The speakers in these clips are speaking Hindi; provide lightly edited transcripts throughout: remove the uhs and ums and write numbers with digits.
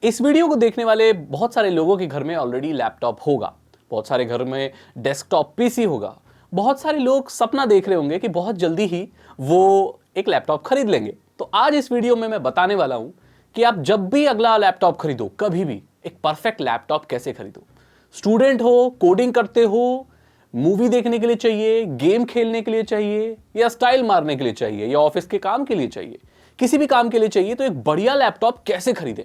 इस वीडियो को देखने वाले बहुत सारे लोगों के घर में ऑलरेडी लैपटॉप होगा, बहुत सारे घर में डेस्कटॉप पीसी होगा, बहुत सारे लोग सपना देख रहे होंगे कि बहुत जल्दी ही वो एक लैपटॉप खरीद लेंगे। तो आज इस वीडियो में मैं बताने वाला हूं कि आप जब भी अगला लैपटॉप खरीदो, कभी भी एक परफेक्ट लैपटॉप कैसे खरीदो। स्टूडेंट हो, कोडिंग करते हो, मूवी देखने के लिए चाहिए, गेम खेलने के लिए चाहिए, या स्टाइल मारने के लिए चाहिए, या ऑफिस के काम के लिए चाहिए, किसी भी काम के लिए चाहिए, तो एक बढ़िया लैपटॉप कैसे खरीदें।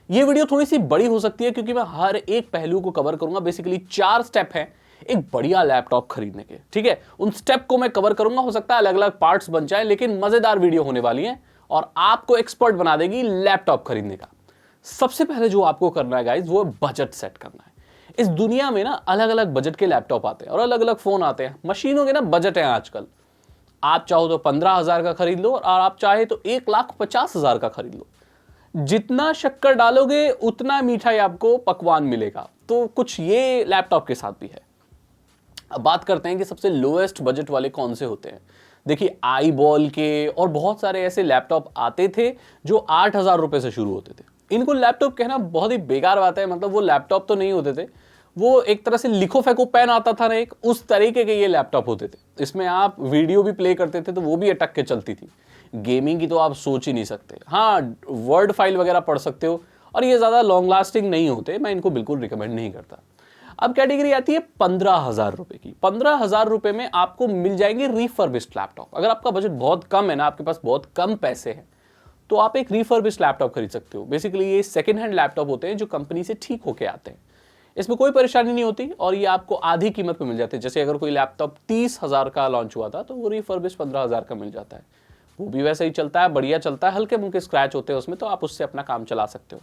ये वीडियो थोड़ी सी बड़ी हो सकती है क्योंकि मैं हर एक पहलू को कवर करूंगा। बेसिकली 4 स्टेप हैं एक बढ़िया लैपटॉप खरीदने के, ठीक है। उन स्टेप को मैं कवर करूंगा, हो सकता है अलग अलग पार्ट्स बन जाए, लेकिन मजेदार वीडियो होने वाली है और आपको एक्सपर्ट बना देगी लैपटॉप खरीदने का। सबसे पहले जो आपको करना है गाइज, वो बजट सेट करना है। इस दुनिया में ना अलग अलग बजट के लैपटॉप आते हैं और अलग अलग फोन आते हैं। मशीनों के ना बजट है आजकल। आप चाहो तो 15,000 का खरीद लो और आप चाहे तो 1,50,000 का खरीद लो। जितना शक्कर डालोगे उतना मीठा आपको पकवान मिलेगा। तो कुछ ये लैपटॉप के साथ भी है। अब बात करते हैं कि सबसे लोएस्ट बजट वाले कौन से होते हैं। देखिए, आई बॉल के और बहुत सारे ऐसे लैपटॉप आते थे जो 8,000 रुपए से शुरू होते थे। इनको लैपटॉप कहना बहुत ही बेकार बात है। मतलब वो लैपटॉप तो नहीं होते थे, वो एक तरह से लिखो फेंको पेन आता था ना, एक उस तरीके के ये लैपटॉप होते थे। इसमें आप वीडियो भी प्ले करते थे तो वो भी अटक के चलती थी। गेमिंग की तो आप सोच ही नहीं सकते। हाँ, वर्ड फाइल वगैरह पढ़ सकते हो और ये ज़्यादा लॉन्ग लास्टिंग नहीं होते। मैं इनको बिल्कुल रिकमेंड नहीं करता। अब कैटेगरी आती है 15,000 रुपए की। 15,000 रुपए में आपको मिल जाएंगे रिफर्बिश्ड लैपटॉप। अगर आपका बजट बहुत कम है ना, आपके पास बहुत कम पैसे हैं, तो आप एक रिफर्बिश्ड लैपटॉप खरीद सकते हो। बेसिकली ये सेकंड हैंड लैपटॉप होते हैं जो कंपनी से ठीक होके आते हैं। इसमें कोई परेशानी नहीं होती और ये आपको आधी कीमत पे मिल जाते हैं। जैसे अगर कोई लैपटॉप 30,000 का लॉन्च हुआ था तो वो रिफर्बिश्ड 15,000 का मिल जाता है। वो भी वैसे ही चलता है, बढ़िया चलता है, हल्के मुल्के स्क्रैच होते हैं उसमें, तो आप उससे अपना काम चला सकते हो।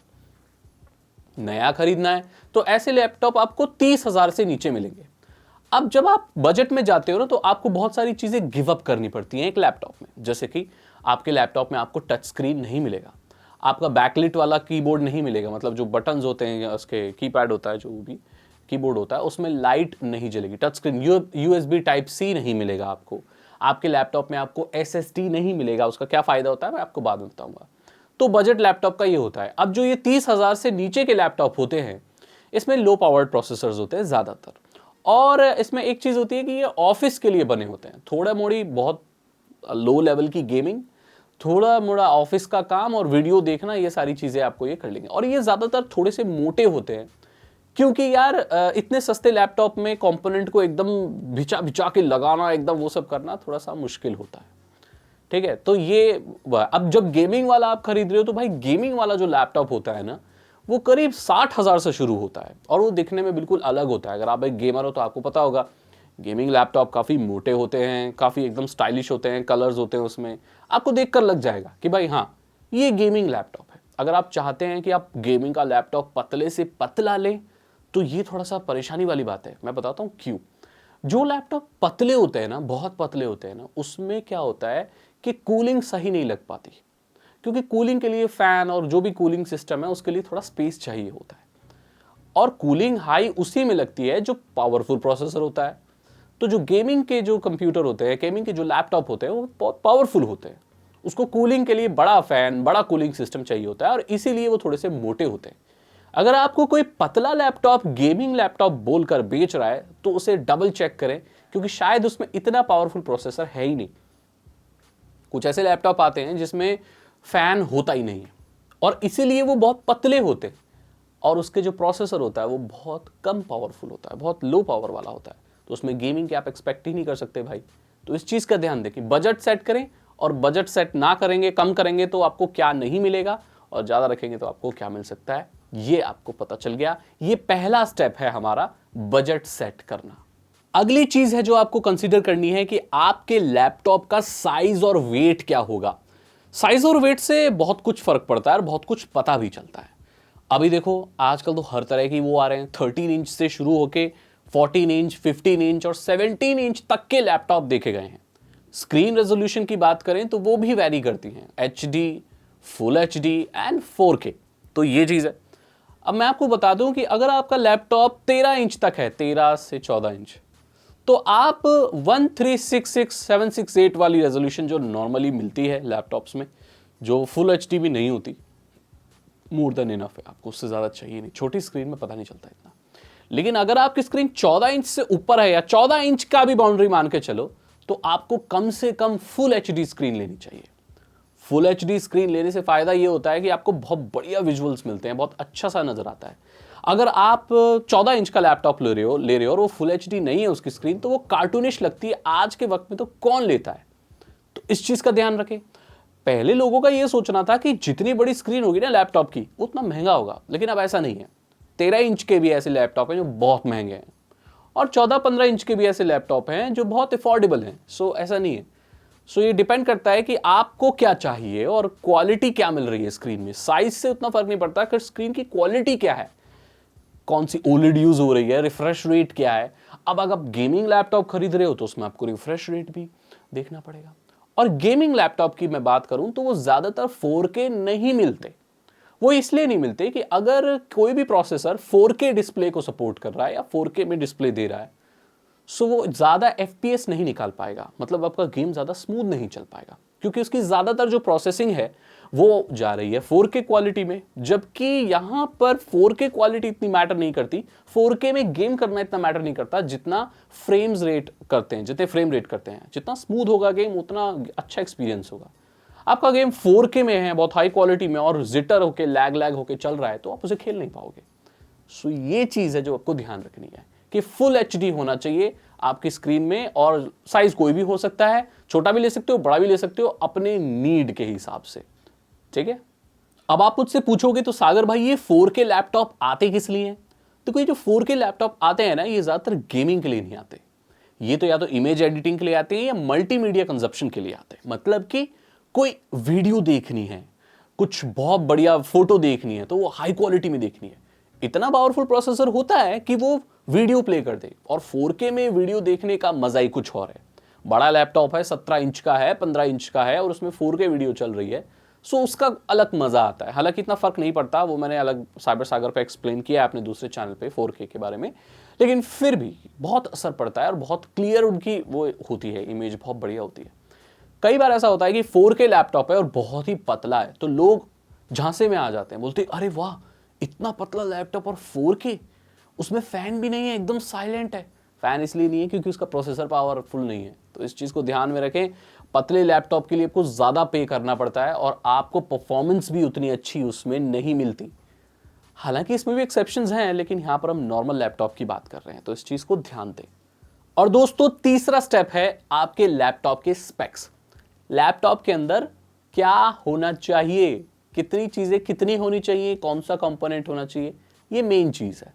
नया खरीदना है तो ऐसे लैपटॉप आपको 30,000 से नीचे मिलेंगे। अब जब आप बजट में जाते हो ना, तो आपको बहुत सारी चीजें गिव अप करनी पड़ती हैं एक लैपटॉप में। जैसे कि आपके लैपटॉप में आपको टच स्क्रीन नहीं मिलेगा, आपका बैकलिट वाला कीबोर्ड नहीं मिलेगा। मतलब जो बटन्स होते हैं, उसके कीपैड होता है, जो भी कीबोर्ड होता है, उसमें लाइट नहीं जलेगी। Touch screen, USB type C नहीं मिलेगा आपको। आपके लैपटॉप में आपको एसएसडी नहीं मिलेगा। उसका क्या फायदा होता है मैं आपको बाद में बताऊंगा। तो बजट लैपटॉप का ये होता है। अब जो ये 30,000 से नीचे के लैपटॉप होते हैं, इसमें लो पावर्ड प्रोसेसर्स होते हैं ज़्यादातर। और इसमें एक चीज़ होती है कि ये ऑफिस के लिए बने होते हैं। थोड़ा मोड़ी बहुत लो लेवल की गेमिंग, थोड़ा मोड़ा ऑफिस का काम और वीडियो देखना, ये सारी चीज़ें आपको ये कर लेंगे। और ये ज़्यादातर थोड़े से मोटे होते हैं क्योंकि यार इतने सस्ते लैपटॉप में कंपोनेंट को एकदम भिचा भिचा के लगाना, एकदम वो सब करना थोड़ा सा मुश्किल होता है, ठीक है। तो ये अब जब गेमिंग वाला आप खरीद रहे हो तो भाई गेमिंग वाला जो लैपटॉप होता है ना, वो करीब 60,000 से शुरू होता है और वो दिखने में बिल्कुल अलग होता है। अगर आप एक गेमर हो तो आपको पता होगा, गेमिंग लैपटॉप काफ़ी मोटे होते हैं, काफ़ी एकदम स्टाइलिश होते हैं, कलर्स होते हैं उसमें। आपको देखकर लग जाएगा कि भाई हाँ, ये गेमिंग लैपटॉप है। अगर आप चाहते हैं कि आप गेमिंग का लैपटॉप पतले से पतला लें, तो ये थोड़ा सा परेशानी वाली बात है। मैं बताता हूँ क्यों। जो लैपटॉप पतले होते हैं ना, बहुत पतले होते हैं ना, उसमें क्या होता है कि कूलिंग सही नहीं लग पाती। क्योंकि कूलिंग के लिए फैन और जो भी कूलिंग सिस्टम है उसके लिए थोड़ा स्पेस चाहिए होता है। और कूलिंग हाई उसी में लगती है जो पावरफुल प्रोसेसर होता है। तो जो गेमिंग के जो कंप्यूटर होते हैं, गेमिंग के जो लैपटॉप होते हैं, वो बहुत पावरफुल होते हैं। उसको कूलिंग के लिए बड़ा फैन, बड़ा कूलिंग सिस्टम चाहिए होता है और इसीलिए वो थोड़े से मोटे होते हैं। अगर आपको कोई पतला लैपटॉप गेमिंग लैपटॉप बोलकर बेच रहा है तो उसे डबल चेक करें, क्योंकि शायद उसमें इतना पावरफुल प्रोसेसर है ही नहीं। कुछ ऐसे लैपटॉप आते हैं जिसमें फैन होता ही नहीं है और इसीलिए वो बहुत पतले होते हैं और उसके जो प्रोसेसर होता है वो बहुत कम पावरफुल होता है, बहुत लो पावर वाला होता है। तो उसमें गेमिंग के आप एक्सपेक्ट ही नहीं कर सकते भाई। तो इस चीज़ का ध्यान दें कि बजट सेट करें, और बजट सेट ना करेंगे, कम करेंगे तो आपको क्या नहीं मिलेगा, और ज़्यादा रखेंगे तो आपको क्या मिल सकता है, ये आपको पता चल गया। ये पहला स्टेप है हमारा, बजट सेट करना। अगली चीज है जो आपको कंसीडर करनी है कि आपके लैपटॉप का साइज और वेट क्या होगा। साइज और वेट से बहुत कुछ फर्क पड़ता है और बहुत कुछ पता भी चलता है। अभी देखो, आजकल तो हर तरह की वो आ रहे हैं। 13 इंच से शुरू होके 14 इंच, 15 इंच और 17 इंच तक के लैपटॉप देखे गए हैं। स्क्रीन रेजोल्यूशन की बात करें तो वो भी वैरी करती हैं, HD, full HD and 4K। तो ये चीज है। अब मैं आपको बता दूं कि अगर आपका लैपटॉप 13 इंच तक है, 13 से 14 इंच, तो आप 1366768 वाली रेजोल्यूशन जो नॉर्मली मिलती है लैपटॉप्स में, जो फुल HD भी नहीं होती, मोर देन इनफ है, आपको उससे ज़्यादा चाहिए नहीं। छोटी स्क्रीन में पता नहीं चलता इतना। लेकिन अगर आपकी स्क्रीन 14 इंच से ऊपर है या 14 इंच का भी बाउंड्री मान के चलो, तो आपको कम से कम फुल एचडी स्क्रीन लेनी चाहिए। फुल एचडी स्क्रीन लेने से फायदा ये होता है कि आपको बहुत बढ़िया विजुअल्स मिलते हैं, बहुत अच्छा सा नजर आता है। अगर आप 14 इंच का लैपटॉप ले रहे हो और वो फुल एचडी नहीं है उसकी स्क्रीन, तो वो कार्टूनिश लगती है। आज के वक्त में तो कौन लेता है? तो इस चीज का ध्यान रखें। पहले लोगों का ये सोचना था कि जितनी बड़ी स्क्रीन होगी ना लैपटॉप की, उतना महंगा होगा, लेकिन अब ऐसा नहीं है। 13 इंच के भी ऐसे लैपटॉप हैं जो बहुत महंगे हैं, और 14-15 इंच के भी ऐसे लैपटॉप हैं जो बहुत अफोर्डेबल हैं। सो ऐसा नहीं है। सो ये डिपेंड करता है कि आपको क्या चाहिए और क्वालिटी क्या मिल रही है स्क्रीन में। साइज से उतना फर्क नहीं पड़ता कि स्क्रीन की क्वालिटी क्या है, कौन सी ओलेड यूज हो रही है, रिफ्रेश रेट क्या है। अब अगर आप गेमिंग लैपटॉप खरीद रहे हो तो उसमें आपको रिफ्रेश रेट भी देखना पड़ेगा। और गेमिंग लैपटॉप की मैं बात करूं तो वो ज्यादातर 4K नहीं मिलते। वो इसलिए नहीं मिलते कि अगर कोई भी प्रोसेसर 4K डिस्प्ले को सपोर्ट कर रहा है या 4K में डिस्प्ले दे रहा है, सो वो ज्यादा FPS नहीं निकाल पाएगा, मतलब आपका गेम ज्यादा स्मूथ नहीं चल पाएगा, क्योंकि उसकी ज्यादातर जो प्रोसेसिंग है वो जा रही है 4K क्वालिटी में। जबकि यहां पर 4K क्वालिटी इतनी मैटर नहीं करती, 4K में गेम करना इतना मैटर नहीं करता जितना फ्रेम्स रेट करते हैं, जितने फ्रेम रेट करते हैं। जितना स्मूथ होगा गेम उतना अच्छा एक्सपीरियंस होगा। आपका गेम 4K में है, बहुत हाई क्वालिटी में, और जिटर होके लैग होके चल रहा है, तो आप उसे खेल नहीं पाओगे। सो ये चीज है जो आपको ध्यान रखनी है कि फुल एचडी होना चाहिए आपकी स्क्रीन में, और साइज कोई भी हो सकता है, छोटा भी ले सकते हो, बड़ा भी ले सकते हो, अपने नीड के हिसाब से। ठीक है। अब आप मुझसे पूछोगे तो सागर भाई ये 4K लैपटॉप आते किस लिए हैं? तो ये जो 4K लैपटॉप आते हैं ना, ये ज्यादातर गेमिंग के लिए नहीं आते। ये तो या तो इमेज एडिटिंग के लिए आते हैं या मल्टीमीडिया कंजप्शन के लिए आते हैं। मतलब कि कोई वीडियो देखनी है, कुछ बहुत बढ़िया फोटो देखनी है, तो वो हाई क्वालिटी में देखनी है। इतना पावरफुल प्रोसेसर होता है कि वो वीडियो प्ले कर दे, और 4K में वीडियो देखने का मजा ही कुछ और है। बड़ा लैपटॉप है, 17 इंच का है, 15 इंच का है, और उसमें 4K वीडियो चल रही है, सो उसका अलग मजा आता है। हालांकि इतना फर्क नहीं पड़ता, वो मैंने अलग साइबर सागर पे एक्सप्लेन किया है अपने दूसरे चैनल पे 4K के बारे में, लेकिन फिर भी बहुत असर पड़ता है और बहुत क्लियर उनकी वो होती है, इमेज बहुत बढ़िया होती है। कई बार ऐसा होता है कि 4K लैपटॉप है और बहुत ही पतला है, तो लोग झांसे में आ जाते हैं, बोलते अरे वाह इतना पतला लैपटॉप और 4K, उसमें फैन भी नहीं है, एकदम साइलेंट है। फैन इसलिए नहीं है क्योंकि उसका प्रोसेसर पावरफुल नहीं है। तो इस चीज को ध्यान में रखें, पतले लैपटॉप के लिए आपको ज्यादा पे करना पड़ता है और आपको परफॉर्मेंस भी उतनी अच्छी उसमें नहीं मिलती। हालांकि इसमें भी एक्सेप्शंस हैं, लेकिन यहां पर हम नॉर्मल लैपटॉप की बात कर रहे हैं, तो इस चीज को ध्यान दें। और दोस्तों तीसरा स्टेप है आपके लैपटॉप के स्पेक्स। लैपटॉप के अंदर क्या होना चाहिए, कितनी चीजें कितनी होनी चाहिए, कौन सा कंपोनेंट होना चाहिए, ये मेन चीज है।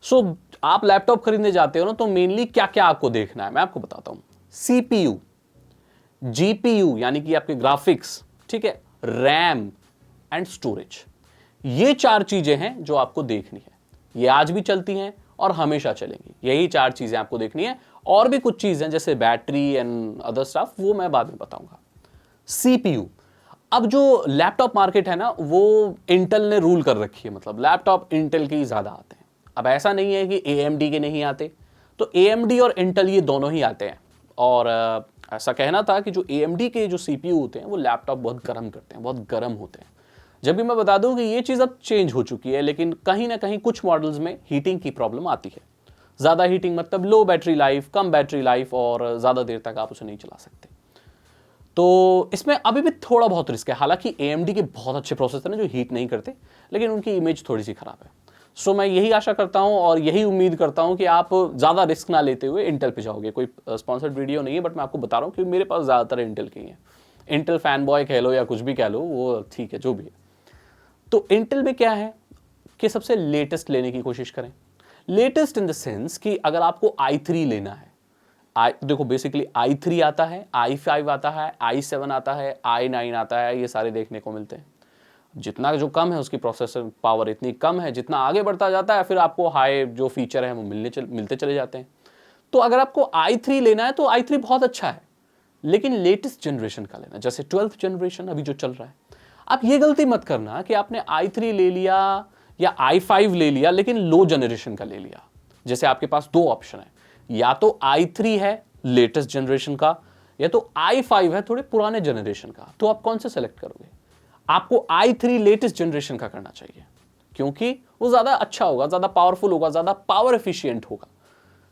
सो आप लैपटॉप खरीदने जाते हो ना, तो मेनली क्या क्या आपको देखना है मैं आपको बताता हूं। CPU, GPU यानी कि आपके ग्राफिक्स, ठीक है, रैम एंड स्टोरेज, ये 4 चीजें हैं जो आपको देखनी है। ये आज भी चलती हैं और हमेशा चलेंगी, यही 4 चीजें आपको देखनी है। और भी कुछ चीजें जैसे बैटरी एंड अदर स्टफ, वो मैं बाद में बताऊंगा। CPU, अब जो लैपटॉप मार्केट है ना, वो इंटेल ने रूल कर रखी है, मतलब लैपटॉप इंटेल के ही ज्यादा आते हैं। अब ऐसा नहीं है कि AMD के नहीं आते, तो AMD और इंटेल ये दोनों ही आते हैं। और ऐसा कहना था कि जो AMD के जो CPU होते हैं वो लैपटॉप बहुत गर्म करते हैं, बहुत गर्म होते हैं। जब भी मैं बता दूं कि ये चीज़ अब चेंज हो चुकी है, लेकिन कहीं ना कहीं कुछ मॉडल्स में हीटिंग की प्रॉब्लम आती है। ज़्यादा हीटिंग मतलब लो बैटरी लाइफ, कम बैटरी लाइफ, और ज़्यादा देर तक आप उसे नहीं चला सकते। तो इसमें अभी भी थोड़ा बहुत रिस्क है। हालांकि AMD के बहुत अच्छे प्रोसेसर हैं जो हीट नहीं करते, लेकिन उनकी इमेज थोड़ी सी खराब है। सो मैं यही आशा करता हूं और यही उम्मीद करता हूं कि आप ज़्यादा रिस्क ना लेते हुए इंटेल पे जाओगे। कोई स्पॉन्सर्ड वीडियो नहीं है, बट मैं आपको बता रहा हूं कि मेरे पास ज़्यादातर इंटेल के ही हैं। इंटेल फैन बॉय कह लो या कुछ भी कह लो, वो ठीक है, जो भी है। तो इंटेल में क्या है कि सबसे लेटेस्ट लेने की कोशिश करें। लेटेस्ट इन द सेंस कि अगर आपको i3 लेना है, देखो बेसिकली i3 आता है, i5 आता है, i7 आता है, i9 आता है, ये सारे देखने को मिलते हैं। जितना जो कम है उसकी प्रोसेसर पावर इतनी कम है, जितना आगे बढ़ता जाता है फिर आपको हाई जो फीचर है वो मिलते चले जाते हैं। तो अगर आपको i3 लेना है तो i3 बहुत अच्छा है, लेकिन लेटेस्ट जनरेशन का लेना, जैसे 12th जनरेशन अभी जो चल रहा है। आप ये गलती मत करना कि आपने i3 ले लिया या i5 ले लिया, लेकिन लो जनरेशन का ले लिया। जैसे आपके पास 2 ऑप्शन है, या तो i3 है लेटेस्ट जनरेशन का, या तो i5 है थोड़े पुराने जनरेशन का। तो आप कौन से सेलेक्ट करोगे? आपको i3 लेटेस्ट जनरेशन का करना चाहिए, क्योंकि वो ज्यादा अच्छा होगा, ज्यादा पावरफुल होगा, ज्यादा पावर एफिशिएंट होगा।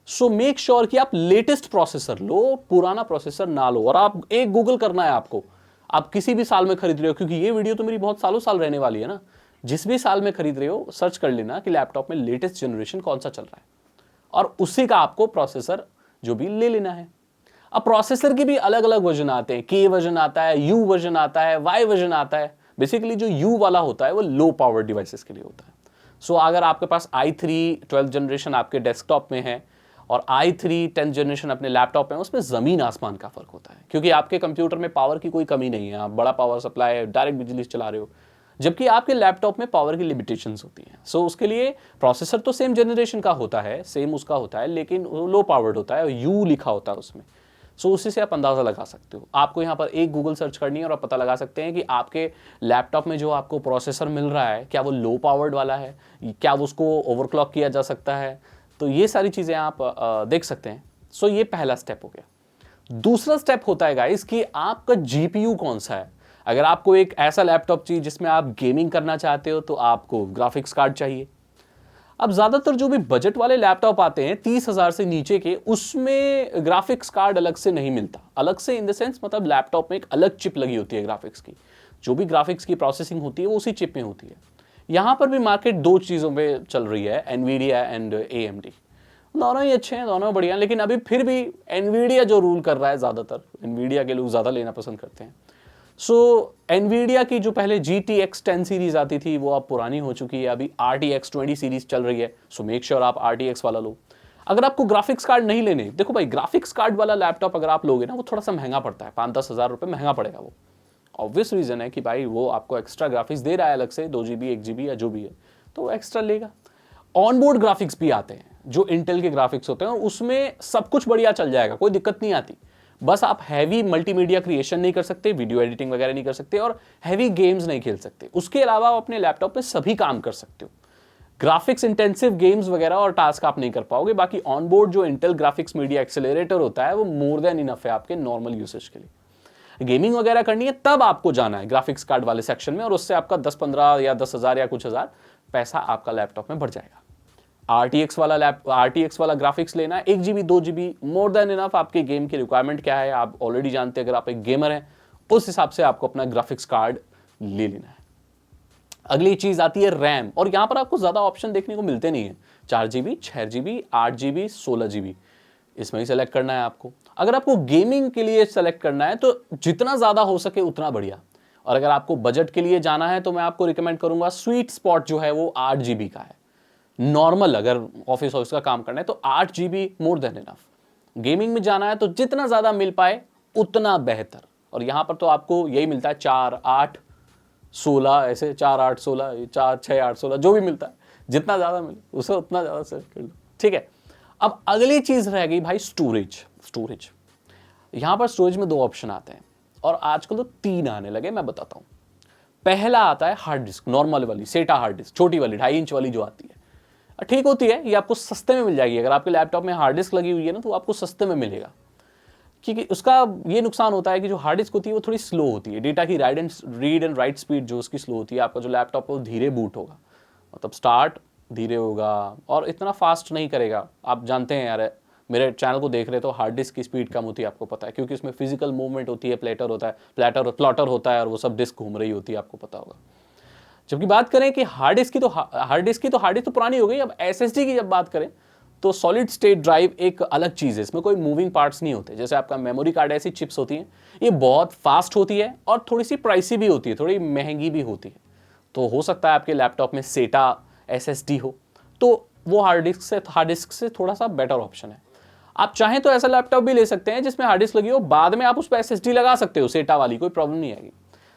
सो मेक श्योर कि आप लेटेस्ट प्रोसेसर लो, पुराना प्रोसेसर ना लो। और आप एक गूगल करना है आपको, आप किसी भी साल में खरीद रहे हो, क्योंकि ये वीडियो तो मेरी बहुत सालों साल रहने वाली है ना, जिस भी साल में खरीद रहे हो सर्च कर लेना कि लैपटॉप में लेटेस्ट जनरेशन कौन सा चल रहा है, और उसी का आपको प्रोसेसर जो भी ले लेना है। अब प्रोसेसर के भी अलग अलग वर्जन आते हैं, के वर्जन आता है, यू वर्जन आता है, वाई वर्जन आता है। बेसिकली जो यू वाला होता है वो लो पावर डिवाइसेस के लिए होता है। सो अगर आपके पास i3 12th जनरेशन आपके डेस्कटॉप में है और i3 10th जनरेशन अपने लैपटॉप में, उसमें जमीन आसमान का फर्क होता है, क्योंकि आपके कंप्यूटर में पावर की कोई कमी नहीं है, आप बड़ा पावर सप्लाई है, डायरेक्ट बिजली से चला रहे हो, जबकि आपके लैपटॉप में पावर की लिमिटेशंस होती हैं। सो उसके लिए प्रोसेसर तो सेम जनरेशन का होता है, सेम उसका होता है, लेकिन वो लो पावर्ड होता है और यू लिखा होता है उसमें। सो उसी से आप अंदाजा लगा सकते हो। आपको यहाँ पर एक गूगल सर्च करनी है और आप पता लगा सकते हैं कि आपके लैपटॉप में जो आपको प्रोसेसर मिल रहा है, क्या वो लो पावर्ड वाला है, क्या वो उसको ओवरक्लॉक किया जा सकता है। तो ये सारी चीज़ें आप देख सकते हैं। सो ये पहला स्टेप हो गया। दूसरा स्टेप होता है गाइस कि आपका जीपीयू कौन सा है। अगर आपको एक ऐसा लैपटॉप चाहिए जिसमें आप गेमिंग करना चाहते हो तो आपको ग्राफिक्स कार्ड चाहिए। अब ज्यादातर जो भी बजट वाले लैपटॉप आते हैं 30,000 से नीचे के, उसमें ग्राफिक्स कार्ड अलग से नहीं मिलता। अलग से इन द सेंस मतलब लैपटॉप में एक अलग चिप लगी होती है ग्राफिक्स की, जो भी ग्राफिक्स की प्रोसेसिंग होती है वो उसी चिप में होती है। यहाँ पर भी मार्केट दो चीज़ों पे चल रही है, एनवीडिया एंड AMD। दोनों ही अच्छे हैं, दोनों बढ़िया हैं, लेकिन अभी फिर भी एनवीडिया जो रूल कर रहा है, ज़्यादातर एनवीडिया के लोग ज़्यादा लेना पसंद करते हैं। सो एनवीडिया की जो पहले GTX 10 सीरीज आती थी वो अब पुरानी हो चुकी है, अभी RTX 20 सीरीज चल रही है। सो मेक श्योर आप RTX वाला लो। अगर आपको ग्राफिक्स कार्ड नहीं लेने, देखो भाई ग्राफिक्स कार्ड वाला लैपटॉप अगर आप लोगे ना वो थोड़ा सा महंगा पड़ता है, 5-10 हज़ार रुपये महंगा पड़ेगा। वो ऑब्वियस रीजन है कि भाई वो आपको एक्स्ट्रा ग्राफिक्स दे रहा है अलग से, 2 GB 1 GB या जो भी है, तो वो एक्स्ट्रा लेगा। ऑनबोर्ड ग्राफिक्स भी आते हैं जो इंटेल के ग्राफिक्स होते हैं, और उसमें सब कुछ बढ़िया चल जाएगा, कोई दिक्कत नहीं आती। बस आप हैवी मल्टीमीडिया क्रिएशन नहीं कर सकते, वीडियो एडिटिंग वगैरह नहीं कर सकते, और हैवी गेम्स नहीं खेल सकते। उसके अलावा आप अपने लैपटॉप पे सभी काम कर सकते हो। ग्राफिक्स इंटेंसिव गेम्स वगैरह और टास्क आप नहीं कर पाओगे। बाकी ऑनबोर्ड जो इंटेल ग्राफिक्स मीडिया एक्सेलरेटर होता है वो मोर देन इनफ है आपके नॉर्मल यूसेज के लिए। गेमिंग वगैरह करनी है तब आपको जाना है ग्राफिक्स कार्ड वाले सेक्शन में, और उससे आपका 10-15 या 10,000 या कुछ हज़ार पैसा आपका लैपटॉप में बढ़ जाएगा। RTX वाला ग्राफिक्स लेना है, 1 GB 2 GB more than enough. आपके गेम की रिक्वायरमेंट क्या है आप ऑलरेडी जानते हैं, अगर आप एक गेमर हैं उस हिसाब से आपको अपना ग्राफिक्स कार्ड ले लेना है। अगली चीज आती है रैम, और यहां पर आपको ज्यादा ऑप्शन देखने को मिलते नहीं है। 4 GB 6 GB 8 GB 16 GB इसमें ही सेलेक्ट करना है आपको। अगर आपको गेमिंग के लिए सेलेक्ट करना है तो जितना ज्यादा हो सके उतना बढ़िया, और अगर आपको बजट के लिए जाना है तो मैं आपको रिकमेंड करूंगा स्वीट स्पॉट जो है वो 8 GB का है। नॉर्मल अगर ऑफिस का काम करना है तो 8 GB more than enough. Gaming में जाना है तो जितना ज्यादा मिल पाए उतना बेहतर, और यहां पर तो आपको यही मिलता है 4 8 16, ऐसे 4 8 16, 4 6 8 16 जो भी मिलता है, जितना ज्यादा मिले उसे उतना ज्यादा सेलेक्ट कर लो, ठीक है। अब अगली चीज रह गई भाई स्टोरेज। यहां पर स्टोरेज में 2 ऑप्शन आते हैं, और आजकल तो 3 आने लगे, मैं बताता हूं। पहला आता है हार्ड डिस्क, नॉर्मल वाली सेटा हार्ड डिस्क, छोटी वाली 2.5 इंच वाली जो आती है, ठीक होती है, ये आपको सस्ते में मिल जाएगी। अगर आपके लैपटॉप में हार्ड डिस्क लगी हुई है ना तो आपको सस्ते में मिलेगा, क्योंकि उसका ये नुकसान होता है कि जो हार्ड डिस्क होती है वो थोड़ी स्लो होती है, डेटा की रीड एंड राइट स्पीड जो उसकी स्लो होती है। आपका जो लैपटॉप है वो धीरे बूट होगा, मतलब स्टार्ट धीरे होगा और इतना फास्ट नहीं करेगा। आप जानते हैं यार, मेरे चैनल को देख रहे तो हार्ड डिस्क की स्पीड कम होती है, आपको पता है, क्योंकि इसमें फिजिकल मूवमेंट होती है, प्लॉटर होता है और वो सब डिस्क घूम रही होती है, आपको पता होगा। जबकि बात करें कि हार्ड डिस्क की तो पुरानी हो गई। अब SSD की जब बात करें तो सॉलिड स्टेट ड्राइव एक अलग चीज़ है, इसमें कोई मूविंग पार्ट्स नहीं होते। जैसे आपका मेमोरी कार्ड, ऐसी चिप्स होती हैं, ये बहुत फास्ट होती है और थोड़ी सी प्राइसी भी होती है, थोड़ी महंगी भी होती है। तो हो सकता है आपके लैपटॉप में सेटा SSD हो, तो वो हार्ड डिस्क से थोड़ा सा बेटर ऑप्शन है। आप चाहें तो ऐसा लैपटॉप भी ले सकते हैं जिसमें हार्ड डिस्क लगी हो, बाद में आप उस पर SSD लगा सकते हो सेटा वाली, कोई प्रॉब्लम नहीं आएगी,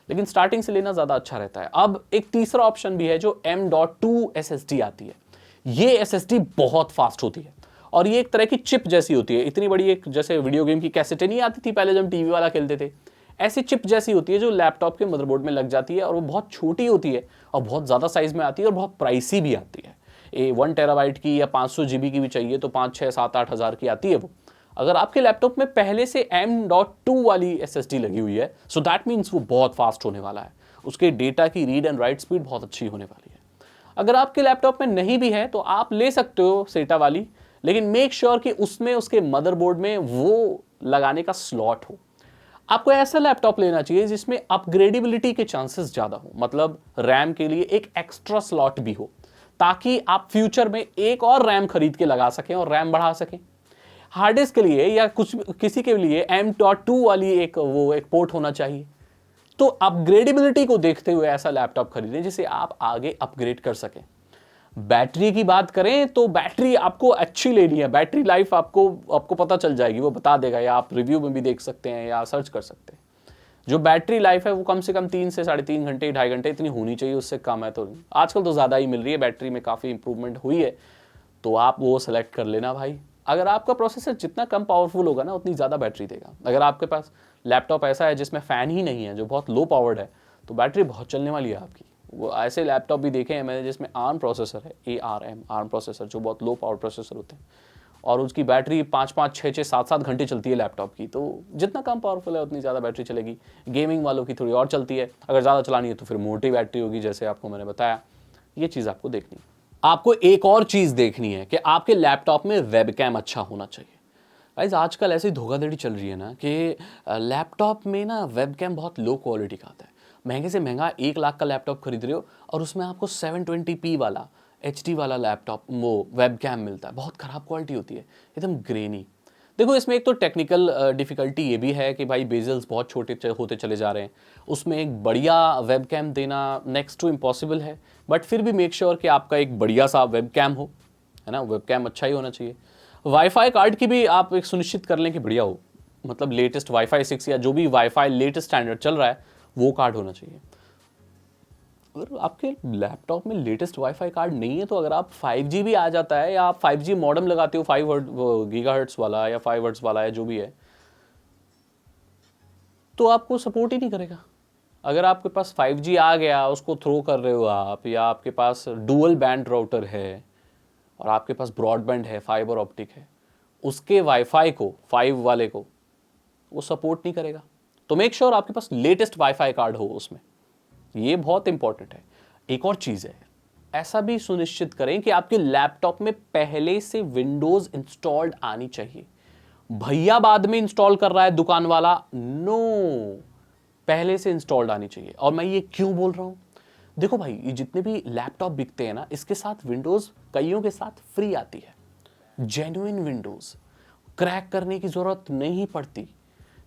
लेकिन स्टार्टिंग से लेना ज्यादा अच्छा रहता है। अब एक तीसरा ऑप्शन भी है जो M.2 SSD आती है। ये SSD बहुत फास्ट होती है, और ये एक तरह की चिप जैसी होती है, इतनी बड़ी, एक जैसे वीडियो गेम की कैसेटें नहीं आती थी पहले जब टीवी वाला खेलते थे, ऐसी चिप जैसी होती है जो लैपटॉप के मदरबोर्ड में लग जाती है, और वो बहुत छोटी होती है और बहुत ज़्यादा साइज में आती है और बहुत प्राइसी भी आती है। 1 TB की या 500 GB की भी चाहिए तो 5 6 7 8 हज़ार की आती है वो। अगर आपके लैपटॉप में पहले से M.2 वाली SSD लगी हुई है, सो दैट मीन्स वो बहुत फास्ट होने वाला है, उसके डेटा की रीड एंड राइट स्पीड बहुत अच्छी होने वाली है। अगर आपके लैपटॉप में नहीं भी है तो आप ले सकते हो सेटा वाली, लेकिन मेक श्योर कि उसमें उसके मदरबोर्ड में वो लगाने का स्लॉट हो। आपको ऐसा लैपटॉप लेना चाहिए जिसमें अपग्रेडेबिलिटी के चांसेस ज्यादा हो, मतलब रैम के लिए एक एक्स्ट्रा स्लॉट भी हो, ताकि आप फ्यूचर में एक और रैम खरीद के लगा सकें और रैम बढ़ा सकें। हार्ड डिस्क के लिए या कुछ किसी के लिए M.2 वाली एक पोर्ट होना चाहिए। तो अपग्रेडेबिलिटी को देखते हुए ऐसा लैपटॉप खरीदें जिसे आप आगे अपग्रेड कर सकें। बैटरी की बात करें तो बैटरी आपको अच्छी लेनी है, बैटरी लाइफ आपको पता चल जाएगी, वो बता देगा, या आप रिव्यू में भी देख सकते हैं या सर्च कर सकते हैं। जो बैटरी लाइफ है वो कम से कम 3 से 3.5 घंटे 2.5 घंटे इतनी होनी चाहिए, उससे कम है तो आजकल तो ज़्यादा ही मिल रही है, बैटरी में काफ़ी इंप्रूवमेंट हुई है, तो आप वो सेलेक्ट कर लेना भाई। अगर आपका प्रोसेसर जितना कम पावरफुल होगा ना उतनी ज़्यादा बैटरी देगा। अगर आपके पास लैपटॉप ऐसा है जिसमें फ़ैन ही नहीं है, जो बहुत लो पावर्ड है, तो बैटरी बहुत चलने वाली है आपकी। वो ऐसे लैपटॉप भी देखे हैं मैंने जिसमें आर्म प्रोसेसर है, ARM आर्म प्रोसेसर, जो बहुत लो पावर प्रोसेसर होते हैं, और उसकी बैटरी 5-5, 6-6, 7-7 घंटे चलती है लैपटॉप की। तो जितना कम पावरफुल है उतनी ज़्यादा बैटरी चलेगी। गेमिंग वालों की थोड़ी और चलती है, अगर ज़्यादा चलानी है तो फिर मोटी बैटरी होगी, जैसे आपको मैंने बताया। ये चीज़ आपको देखनी है। आपको एक और चीज़ देखनी है कि आपके लैपटॉप में वेबकैम अच्छा होना चाहिए। गाइस आजकल ऐसी धोखाधड़ी चल रही है ना कि लैपटॉप में ना वेबकैम बहुत लो क्वालिटी का आता है। महंगे से महंगा 1 लाख का लैपटॉप खरीद रहे हो और उसमें आपको 720p वाला HD वाला लैपटॉप वो वेबकैम मिलता है, बहुत ख़राब क्वालिटी होती है, एकदम ग्रेनी। देखो इसमें एक तो टेक्निकल डिफ़िकल्टी ये भी है कि भाई बेजल्स बहुत छोटे होते चले जा रहे हैं, उसमें एक बढ़िया वेबकैम देना नेक्स्ट टू इम्पॉसिबल है। बट फिर भी मेक श्योर कि आपका एक बढ़िया सा वेबकैम हो, है ना, वेबकैम अच्छा ही होना चाहिए। वाईफाई कार्ड की भी आप एक सुनिश्चित कर लें कि बढ़िया हो, मतलब लेटेस्ट वाईफाई 6 या जो भी वाईफाई लेटेस्ट स्टैंडर्ड चल रहा है वो कार्ड होना चाहिए। अगर आपके लैपटॉप में लेटेस्ट वाईफाई कार्ड नहीं है तो अगर आप 5G भी आ जाता है या आप 5G मॉडेम लगाते हो 5 गीगाहर्ट्ज वाला या 5 हर्ट्ज वाला या जो भी है, तो आपको सपोर्ट ही नहीं करेगा। अगर आपके पास 5G आ गया, उसको थ्रो कर रहे हो आप, या आपके पास डुअल बैंड राउटर है और आपके पास ब्रॉडबैंड है, फाइबर ऑप्टिक है, उसके वाईफाई को 5 वाले को वो सपोर्ट नहीं करेगा। तो मेक श्योर आपके पास लेटेस्ट वाईफाई कार्ड हो उसमें, ये बहुत इंपॉर्टेंट है। एक और चीज़ है, ऐसा भी सुनिश्चित करें कि आपके लैपटॉप में पहले से विंडोज इंस्टॉल्ड आनी चाहिए। भैया बाद में इंस्टॉल कर रहा है दुकान वाला, नो, पहले से इंस्टॉल्ड आनी चाहिए। और मैं ये क्यों बोल रहा हूं, देखो भाई ये जितने भी लैपटॉप बिकते हैं ना, इसके साथ विंडोज कईयों के साथ फ्री आती है, जेन्युइन विंडोज, क्रैक करने की जरूरत नहीं पड़ती।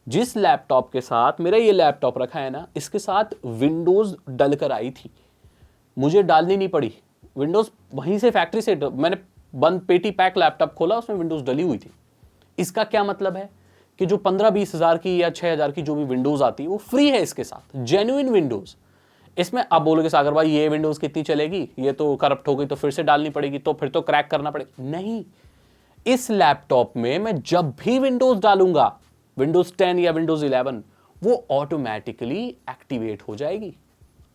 जिस लैपटॉप के साथ मेरा ये लैपटॉप रखा है ना, इसके साथ विंडोज डलकर आई थी, मुझे डालनी नहीं पड़ी विंडोज, वहीं से फैक्ट्री से मैंने बंद पेटी पैक लैपटॉप खोला, उसमें विंडोज डली हुई थी। इसका क्या मतलब है कि जो 15-20 हज़ार की या 6 हज़ार की जो भी विंडोज आती है वो फ्री है इसके साथ, जेन्युइन विंडोज। इसमें अब बोलोगे सागर भाई ये विंडोज कितनी चलेगी, ये तो करप्ट हो गई तो फिर से डालनी पड़ेगी, तो फिर तो क्रैक करना पड़ेगा। नहीं, इस लैपटॉप में मैं जब भी विंडोज डालूंगा, विंडोज 10 या विंडोज 11, वो ऑटोमेटिकली एक्टिवेट हो जाएगी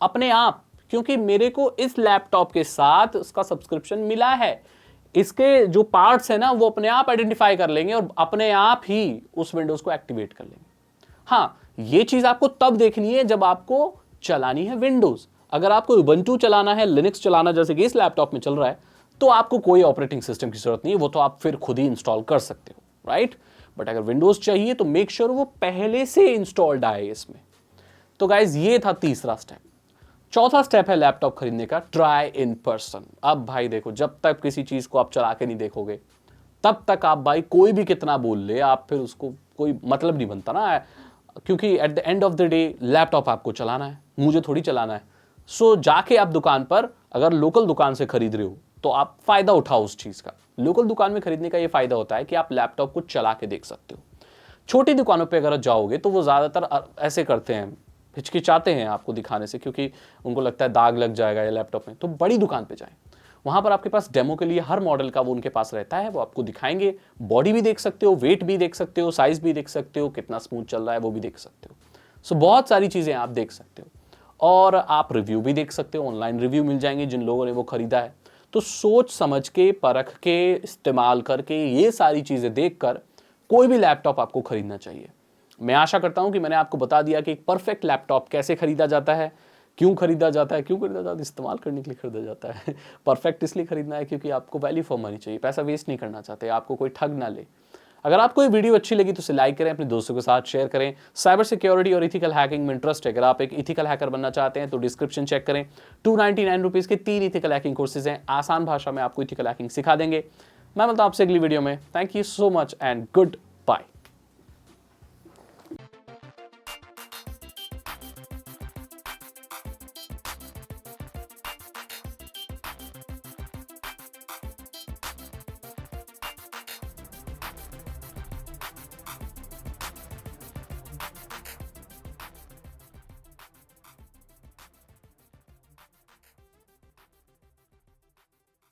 अपने आप, क्योंकि मेरे को इस लैपटॉप के साथ उसका सब्सक्रिप्शन मिला है। इसके जो पार्ट्स है ना वो अपने आप आइडेंटिफाई कर लेंगे और अपने आप ही उस विंडोज को एक्टिवेट कर लेंगे। हाँ, ये चीज आपको तब देखनी है जब आपको चलानी है विंडोज। अगर आपको उबंटू चलाना है, लिनक्स चलाना, जैसे कि इस लैपटॉप में चल रहा है, तो आपको कोई ऑपरेटिंग सिस्टम की जरूरत नहीं है, वो तो आप फिर खुद ही इंस्टॉल कर सकते हो, राइट। बट अगर विंडोज चाहिए तो मेक श्योर वो पहले से इंस्टॉल्ड आए इसमें। तो गाइज ये था तीसरा स्टेप। चौथा स्टेप है लैपटॉप खरीदने का, ट्राई इन पर्सन। अब भाई देखो, जब तक किसी चीज को आप चला के नहीं देखोगे तब तक आप भाई कोई भी कितना बोल ले, आप फिर उसको कोई मतलब नहीं बनता ना, क्योंकि at the end of the day laptop आपको चलाना है, मुझे थोड़ी चलाना है। सो जाके आप दुकान पर, अगर लोकल दुकान से खरीद रहे हो तो आप फायदा उठाओ उस चीज का। लोकल दुकान में खरीदने का ये फायदा होता है कि आप लैपटॉप को चला के देख सकते हो। छोटी दुकानों पे अगर जाओगे तो वो ज्यादातर ऐसे करते हैं, हिचकिचाते हैं आपको दिखाने से, क्योंकि उनको लगता है दाग लग जाएगा ये लैपटॉप में। तो बड़ी दुकान पे जाएं, वहां पर आपके पास डेमो के लिए हर मॉडल का वो उनके पास रहता है, वो आपको दिखाएंगे, बॉडी भी देख सकते हो, वेट भी देख सकते हो, साइज भी देख सकते हो, कितना स्मूथ चल रहा है वो भी देख सकते हो। सो बहुत सारी चीजें आप देख सकते हो, और आप रिव्यू भी देख सकते हो, ऑनलाइन रिव्यू मिल जाएंगे जिन लोगों ने वो खरीदा है। तो सोच समझ के, परख के, इस्तेमाल करके, ये सारी चीजें देखकर कोई भी लैपटॉप आपको खरीदना चाहिए। मैं आशा करता हूं कि मैंने आपको बता दिया कि एक परफेक्ट लैपटॉप कैसे खरीदा जाता है, क्यों खरीदा जाता है? क्यों खरीदा जाता है? इस्तेमाल करने के लिए खरीदा जाता है। परफेक्ट इसलिए खरीदना है क्योंकि आपको वैल्यू फॉर मनी चाहिए, पैसा वेस्ट नहीं करना चाहते, आपको कोई ठग ना ले। अगर आपको ये वीडियो अच्छी लगी तो उसे लाइक करें, अपने दोस्तों के साथ शेयर करें। साइबर सिक्योरिटी और इथिकल हैकिंग में इंटरेस्ट है, अगर आप एक इथिकल हैकर बनना चाहते हैं तो डिस्क्रिप्शन चेक करें। 299 रुपीज़ के 3 इथिकल हैकिंग कोर्सेज हैं, आसान भाषा में आपको इथिकल हैकिंग सिखा देंगे। मैं मिलता हूं आपसे अगली वीडियो में। Thank you so much and good